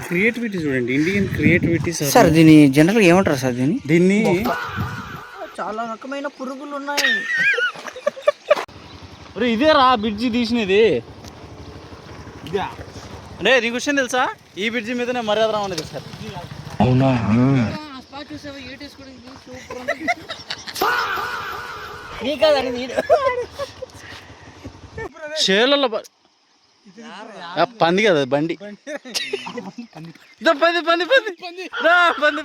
Creativity చూడండి, Indian creativity sir. దీన్ని జనరల్గా ఏమంటారు సార్? దీన్ని చాలా రకమైన పురుగులు ఉన్నాయి. ఇదే రా బ్రిడ్జి తీసినది. అరే నీకు విషయం తెలుసా? ఈ బ్రిడ్జి మీదనే మర్యాద రామన్నది సార్. అవునా? చేలలో పంది కదా బండి. పంది పంది పంది పంది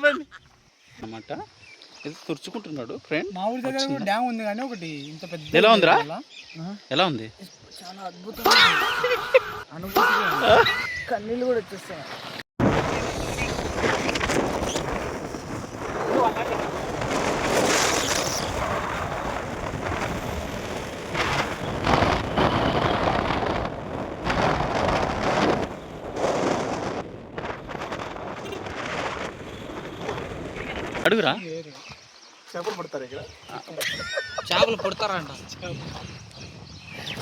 పంది అన్నమాట. ఇది తుడుచుకుంటున్నాడు ఫ్రెండ్. మా ఊరి దగ్గర డ్యామ్ ఉంది కానీ ఒకటి ఇంత పెద్ద. ఎలా ఉందిరా? ఎలా ఉంది? చాలా అద్భుతంగా అనుభూతిగా కన్నీళ్ళు కూడా వచ్చేస్తాయి. అడుగురా. చేపలు పడతారు ఇక్కడ. చేపలు పడతారంట.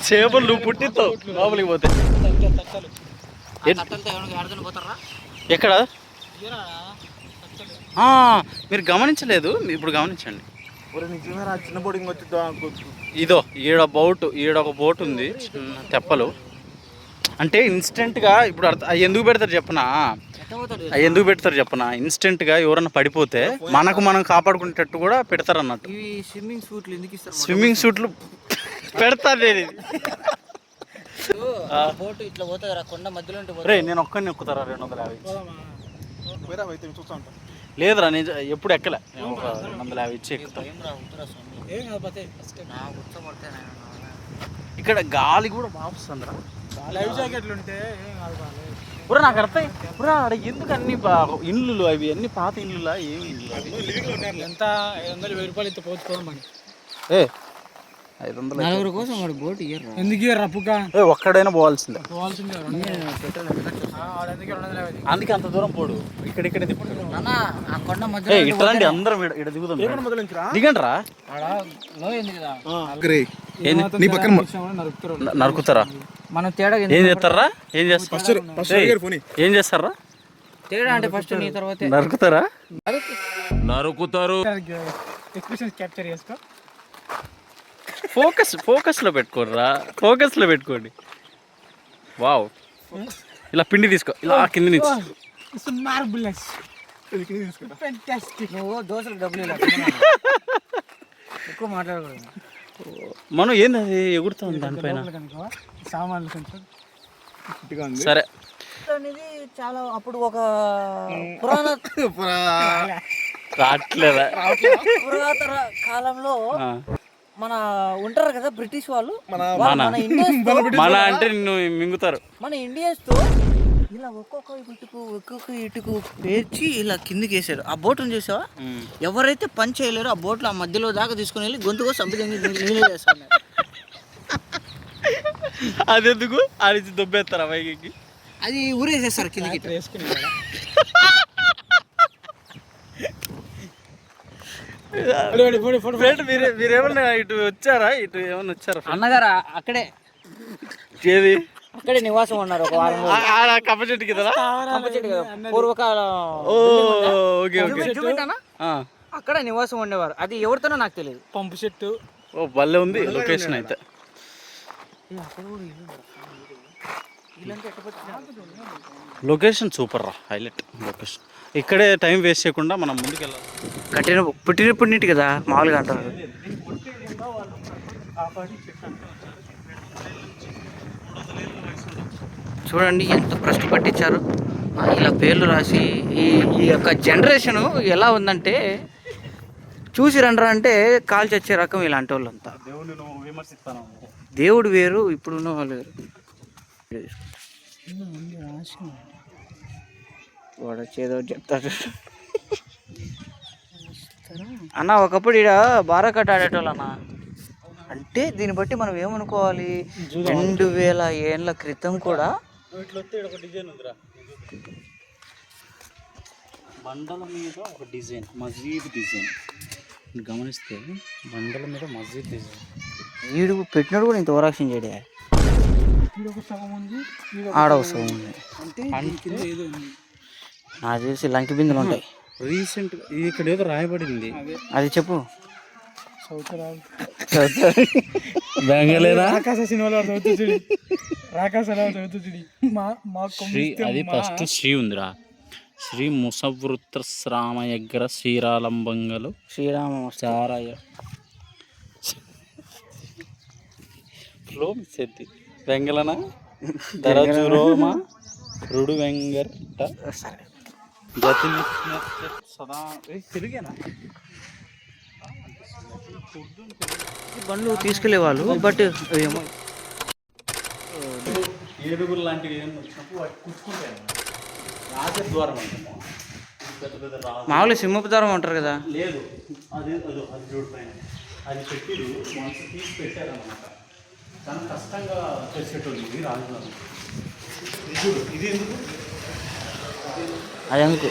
చేపలు నువ్వు పుట్టిస్తావు లోపలికి పోతే. ఎక్కడ? మీరు గమనించలేదు, ఇప్పుడు గమనించండి. చిన్న బోటింగ్ వచ్చి ఇదో ఈడొక బోట్ ఉంది, చిన్న తెప్పలు. అంటే ఇన్స్టెంట్గా ఇప్పుడు అవి ఎందుకు పెడతారు చెప్పనా? ఇన్స్టెంట్గా ఎవరన్నా పడిపోతే మనం కాపాడుకునేటట్టు కూడా పెడతారు అన్నట్టు. స్విమ్మింగ్ సూట్లు పెడతారు. నేను ఒక్కడిని ఎక్కుతారా? 250 లేదురా, నేను ఎప్పుడు ఎక్కలే. 250 ఇచ్చి ఎక్కుతాను. ఇక్కడ గాలి కూడా బాగా వస్తుందిరా. నాకు అర్థం ఎందుకు అన్ని ఇల్లులు అవి అన్ని పాత ఇల్లులా? ఏమి ఎంత 500-1000 రూపాయలు ఇస్తే పోచుకోమని. 500 నలుగురు కోసం వాడు బోట్ ఎందుకు రప్పుగా ఒక్కడైనా పోవాల్సిందే. అందుకే అంత దూరం పోడు. ఇక్కడ ఇట్లాంటి అందరం ఇక్కడ దిగుతాం. దిగండి రా. నరుకుతారా? మనం తేడా ఏం చేస్తారా? ఏం చేస్తారా? తేడా అంటే ఫస్ట్ నీ తర్వాత నరుకుతారు. క్యాప్చర్ చేసుకో. ఫోకస్ లో పెట్టుకోండి. వావ్, ఇలా పిండి తీసుకో, ఇలా కింది నుంచి. నువ్వు దోశలకు డబ్బులు ఎక్కువ మాట్లాడకూడదు. మనం ఏంది అది ఎగురుతుంది దానిపైన సామాన్లు. సరే, అనేది చాలా అప్పుడు ఒక పురాతన కాలంలో మన ఉంటారు కదా బ్రిటిష్ వాళ్ళు, మన అంటే నిన్ను మింగుతారు. మన ఇండియన్స్ తో ఇలా ఒక్కొక్క ఇటుకు పేర్చి ఇలా కిందికి వేసారు. ఆ బోటును చూసావా? ఎవరైతే పని చేయలేరో ఆ బోట్లో ఆ మధ్యలో దాకా తీసుకుని వెళ్ళి గొంతుకో సంపద నీళ్ళు వేస్తున్నారు. అది ఎందుకు అది దొబ్బేస్తారా పైకి? అది ఊరేసేస్తారు కిందికి వేసుకుని. మీరేమన్నా ఇటు వచ్చారా? ఏమన్నా వచ్చారా? అన్నగారు అక్కడే అక్కడే నివాసం ఉన్నారు ఒక వారం. కప్ప చెట్టు కదా, పూర్వకాలం అక్కడ నివాసం ఉండేవారు. అది ఎవరితోనో నాకు తెలియదు. పంపు చెట్టు. భలే ఉంది లొకేషన్ అయితే. లొకేషన్ సూపర్ రా, హైలైట్ లొకేషన్. ఇక్కడే టైం వేస్ట్ చేయకుండా మనం ముందుకు వెళ్ళాలి. పుట్టినప్పుడు నీటి కదా మామూలుగా అంటారు. చూడండి ఎంత ప్రశ్న పట్టించారు. ఇలా పేర్లు రాసి ఈ యొక్క జనరేషను ఎలా ఉందంటే చూసి రండ్రా అంటే కాల్ చచ్చే రకం ఇలాంటి వాళ్ళంతా. దేవుడు వేరు, ఇప్పుడున్న వాళ్ళు వేరు. వాడు వచ్చేదో చెప్తాడు అన్న. ఒకప్పుడు ఇక్కడ బారాకట్ట ఆడేటోళ్ళన్నా. అంటే దీన్ని బట్టి మనం ఏమనుకోవాలి, 2000 ఏళ్ళ క్రితం కూడా బండల మీద ఒక డిజైన్, మసీద్ డిజైన్ గమనిస్తే బండల మీద మసీద్ డిజైన్. వీడు పెట్టినాడు కూడా ఇంత ఓవరాక్షన్ చేయడే. ఆడ వస్తుంది అంటే ఏదో ఉంది. నాకు తెలిసి లంకి బిందులు ఉంటాయి. రీసెంట్ ఇక్కడ ఏదో రాయబడింది, అది చెప్పు. బెంగళూరా రాకాస సినిమాలో చదువుతుంది రాకాసలో చదువుతుంది శ్రీ, అది ఫస్ట్ శ్రీ ఉందిరా. శ్రీ ముసవృత్త శ్రామయగ్ర శ్రీరాలంబంగలు శ్రీరామ చారాయ ఫ్లో మిస్ ఎత్తి వెంగళన దరజురోమ రుడు వెంగట గతి సదా తిరిగేనా బండ్లు తీసుకెళ్లే వాళ్ళు. బట్ ఏమో ఏడుగురు లాంటివి ఏమైనా వచ్చినప్పుడు వాటి కూర్చుకుంటాయి. రాజద్వారం అంటాము, పెద్ద పెద్ద రాజు మామూలు సింహపుదారం అంటారు కదా. లేదు, అది అది రోడ్ పైన అది పెట్టిరు, మనసు తీసి పెట్టారనమాట. చాలా కష్టంగా చేసేటోళ్ళు ఇది రాజద్వారం. ఇది ఎందుకు అది ఎందుకు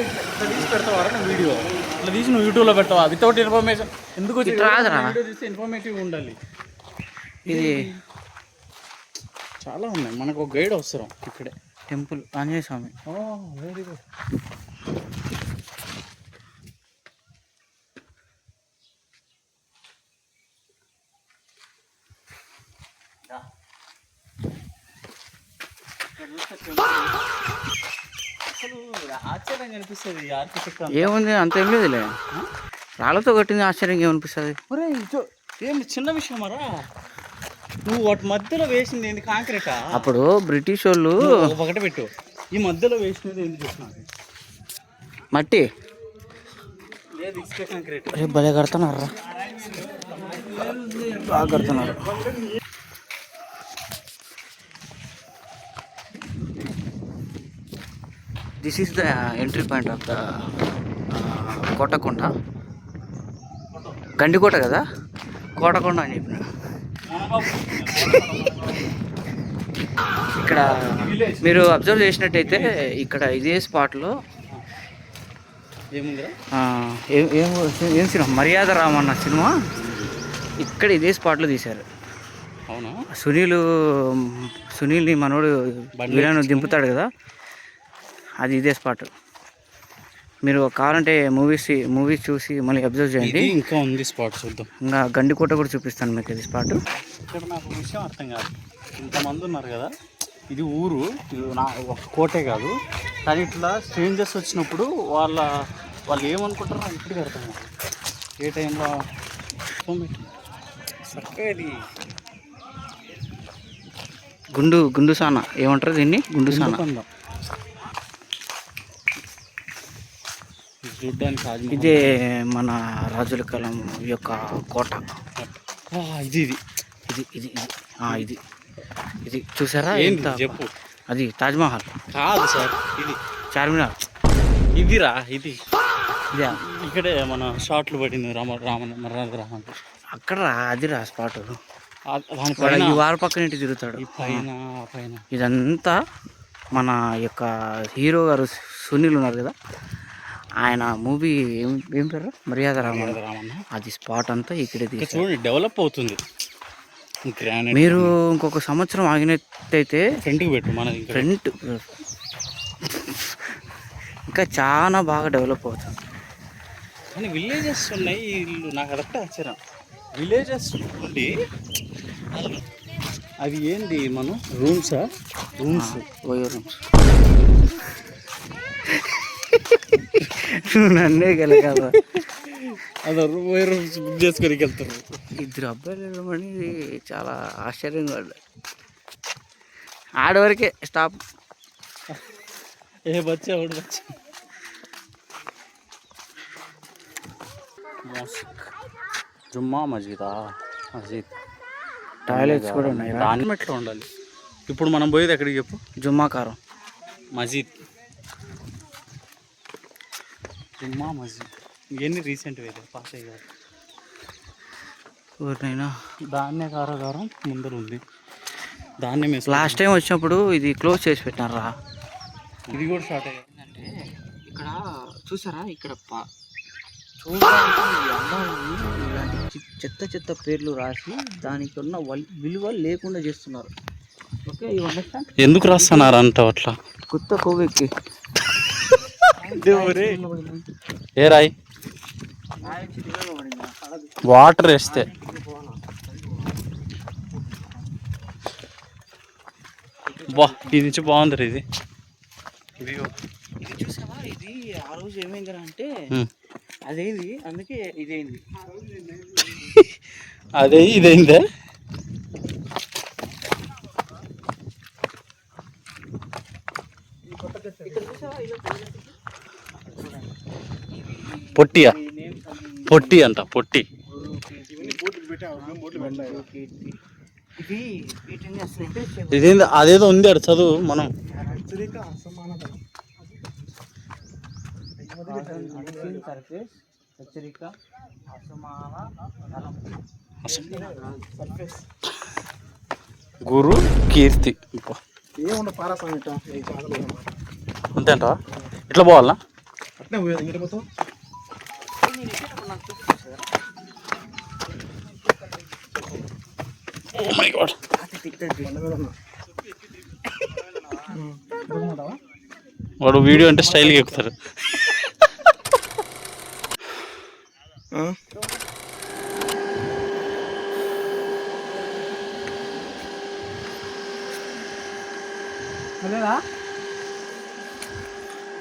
ఇట్లా తీసి పెడతావారా నువ్వు వీడియో? ఇట్లా తీసి నువ్వు యూట్యూబ్లో పెట్టావా వితౌట్ ఇన్ఫర్మేషన్? ఎందుకు ఇట్లా రాదురా. వీడియో చూస్తే ఇన్ఫర్మేటివ్ ఉండాలి. ఇది చాలా ఉన్నాయి, మనకు ఒక గైడ్ అవసరం. ఇక్కడే temple Anjaneya Swami. Very good. అసలు ఆశ్చర్యంగా అనిపిస్తుంది ఆర్కిటెక్ట్. ఏముంది అంత ఏం లేదులే, రాళ్ళతో కట్టింది. ఆశ్చర్యంగా ఏమనిపిస్తుంది? ఒరే ఏం చిన్న విషయం మరా, నువ్వు వాటి మధ్యలో వేసింది ఏంది? కాంక్రీటా? అప్పుడు బ్రిటిష్ వాళ్ళు ఒకటి పెట్టు, ఈ మధ్యలో వేసినది ఏంది చూసిన? మట్టి. లేదు, ఇసుక కాంక్రీట్. అరే భలే కడుతున్నారా, బాగా కడుతున్నారు. This is the entry point of the Kotakonda. Gandikota కదా, కోటకొండ అని చెప్పిన. ఇక్కడ మీరు అబ్జర్వ్ చేసినట్టయితే ఇక్కడ ఇదే స్పాట్లో ఏముందిరా? ఏం సినిమా, మర్యాద రామన్న సినిమా ఇక్కడ ఇదే స్పాట్లో తీశారు. అవునా? సునీల్ని మనోడు విలన్ దింపుతాడు కదా, అది ఇదే స్పాట్. మీరు కావాలంటే మూవీస్ చూసి మళ్ళీ అబ్జర్వ్ చేయండి. ఇంకా ఉంది స్పాట్, చూద్దాం. ఇంకా గండికోట కూడా చూపిస్తాను మీకు ఇది స్పాట్. ఇక్కడ నాకు ఒక విషయం అర్థం కాదు, ఇంతమంది ఉన్నారు కదా, ఇది ఊరు, ఇది నా ఒక కోటే కాదు, కానీ ఇట్లా స్ట్రేంజర్స్ వచ్చినప్పుడు వాళ్ళు ఏమనుకుంటారో ఇప్పటికీ అర్థం కాదు. ఏ టైంలో చక్కగా గుండుసాన ఏమంటారు దీన్ని? గుండుసాన. చూడ్డానికి ఇదే మన రాజుల కాలం యొక్క కోట. ఇది ఇది ఇది ఇది ఇది ఇది చూసారా? ఏంటి చెప్పు. అది తాజ్మహల్ కాదు సార్, ఇది చార్మినార్. ఇదిరా, ఇది ఇదే ఇక్కడే మన షాట్లు పడింది రామన్. అక్కడ అదిరా స్పాట్. దానిపైన ఈ వారు పక్కన ఇంటి తిరుగుతాడు. పైన ఇదంతా మన యొక్క హీరో గారు సునీల్ ఉన్నారు కదా, ఆయన మూవీ ఏం పేరు? మర్యాద రామన్న. అది స్పాట్ అంతా ఇక్కడే తీసారు. చూడండి, డెవలప్ అవుతుంది. మీరు ఇంకొక సంవత్సరం ఆగినట్టయితే ఫ్రంట్కి పెట్టు, మన ఫ్రంట్ ఇంకా చాలా బాగా డెవలప్ అవుతుంది. కానీ విలేజెస్ ఉన్నాయి, ఇల్లు నాకు అదొకటే ఆశ్చర్యం. విలేజెస్ ఉండి అవి ఏంది మనం రూమ్స్ ఓయో రూమ్స్. నన్నే గెలకాదు, అదే రూమ్స్ బుక్ చేసుకొని వెళ్తారు. ఇద్దరు అబ్బాయిలు వెళ్ళమని చాలా ఆశ్చర్యంగా ఉంది. ఆడవరకే స్టాప్. ఏ బచ్చా జుమ్మా మస్జిద్ టాయిలెట్స్ కూడా ఉన్నాయి. దాని మెట్లో ఉండాలి. ఇప్పుడు మనం పోయేది ఎక్కడికి చెప్పు? జుమ్మాకారం మస్జిద్. జుమ్మా మస్జిద్ ఇవన్నీ రీసెంట్ వేరే పాత కాదు. ఊరినైనా ధాన్య కారాగారం ముందర ఉంది. ధాన్యం లాస్ట్ టైం వచ్చినప్పుడు ఇది క్లోజ్ చేసి పెట్టినారా. ఇది కూడా స్టార్ట్ అయ్యింది. అంటే ఇక్కడ చూసారా, ఇక్కడ చూడడానికి ఇలాంటి చెత్త పేర్లు రాసి దానికి ఉన్న విలువ లేకుండా చేస్తున్నారు. Okay you understand. ఎందుకు రాస్తున్నారు అంట అట్లా? కొత్త కొవ్వెక్కి ఏ రాయి వాటర్ వేస్తే బా ఇది నుంచి బాగుంది ఇది వ్యూ. ఇది చూసావా, ఇది ఆ రోజు ఏమైందిరా అంటే అదేంది, అందుకే ఇదేంది అదే ఇదేందే. పొట్టియా? పొట్టి అంట, పొట్టి. ఇదేంది అదేదో ఉంది అక్కడ చదువు మనం. గురు కీర్తి అంతేంట. ఇట్లా పోవాలా? Oh my God. వాడు వీడియో అంటే స్టైల్గా ఎక్కుతారు.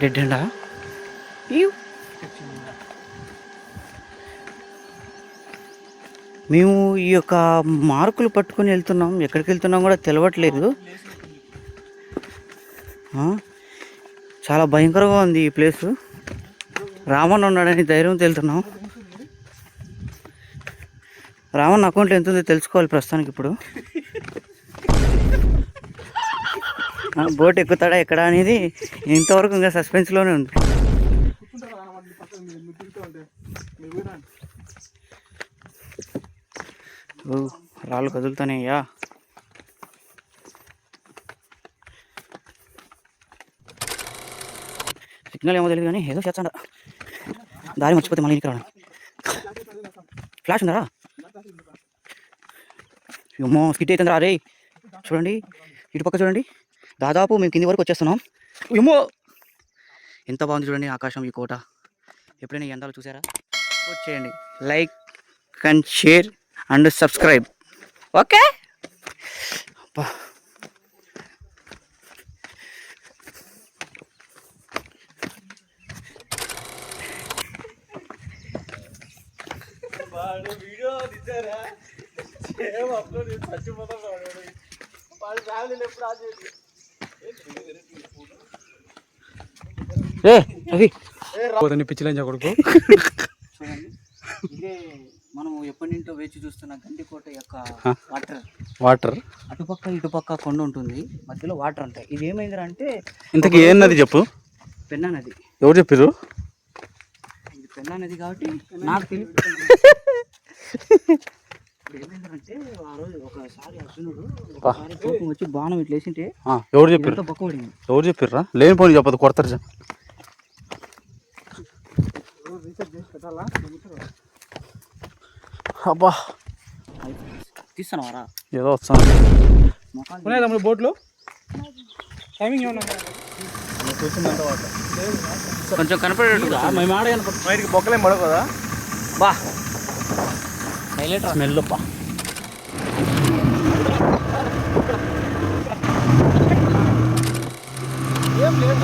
డెడ్ ఎండా? మేము ఈ యొక్క మార్కులు పట్టుకొని వెళ్తున్నాం, ఎక్కడికి వెళ్తున్నాం కూడా తెలియట్లేదు. చాలా భయంకరంగా ఉంది ఈ ప్లేసు. రామన్ ఉన్నాడని ధైర్యంతో వెళ్తున్నాం. రామన్ అకౌంట్లో ఎంత ఉందో తెలుసుకోవాలి ప్రస్తుతానికి. ఇప్పుడు బోట్ ఎక్కుతాడా ఎక్కడా అనేది ఇంతవరకు ఇంకా సస్పెన్స్లోనే ఉంది. రాళ్ళు కదులుతానయ్యా. సిగ్నల్ ఏమో తెలియదు కానీ ఏదో చేస్తాడ. దారి మర్చిపోతే మళ్ళీ ఇంటికి రావడం. ఫ్లాష్ ఉందా? ఏమో స్కిట్ అవుతుందిరా. రే చూడండి, ఇటు పక్క చూడండి. దాదాపు మేము కింది వరకు వచ్చేస్తున్నాం. ఏమో ఎంత బాగుంది చూడండి ఆకాశం, ఈ కోట. ఎప్పుడైనా ఈ అందాలు చూసారా? వచ్చేయండి, like and share and subscribe. Okay. అవి పిచ్చిలంజా కొడుకు. చూడండి, ఇదే మనం ఎప్పటి నుంచో వేచి చూస్తున్న గండికోట యొక్క వాటర్. అటుపక్క ఇటుపక్క కొండ ఉంటుంది, మధ్యలో వాటర్ ఉంటాయి. ఇది ఏమైందిరా అంటే ఇంతకీ ఏం నది చెప్పు? పెన్నా నది. ఎవరు చెప్పారు? ఇది పెన్నా నది కాబట్టి నాకు తెలియదు. ఏమైందంటే ఆ రోజు ఒకసారి అర్జునుడు కోపం వచ్చి బాణం ఇట్లా వేసింటే ఎవరు చెప్పారు? బొక్క పడింది. ఎవరు చెప్పారా? లేని పోనీ చెప్పదు, కొడతారు. అబ్బా తీస్తున్నావారా? ఏదో వస్తాను. బోట్లు టైమింగ్ ఏమన్నా కొంచెం కనపడేట్టు మేము ఆడే బయటికి బొక్కలేం పడవు కదా. బా హైలైట్ స్మెల్ బా.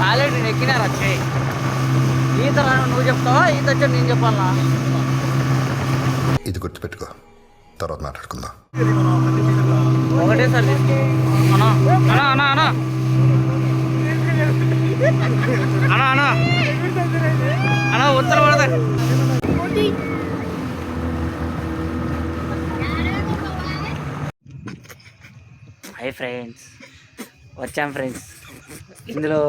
హైలైట్ నేను ఎక్కినారు వచ్చాయి. ఈత నువ్వు చెప్తావా, ఈత వచ్చా నేను చెప్పాలా? ఇది గుర్తుపెట్టుకో, తర్వాత మాట్లాడుకుందాం. ఒకటేసారి అన్నా అన్నా అన్నా అన్నా అన్నా అన్నా అన్నా ఉత్తర పడతా. హాయ్ ఫ్రెండ్స్, వచ్చాం ఫ్రెండ్స్. ఇందులో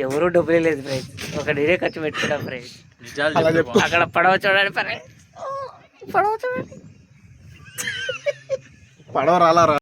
ఎవరు డబ్బులే లేదు ఫ్రెండ్స్, ఒక డీరే ఖర్చు పెట్టుకున్నాం ఫ్రెండ్స్. అక్కడ పడవ చూడండి ఫ్రెండ్స్, పడవ చూడండి. పడవ రాలా.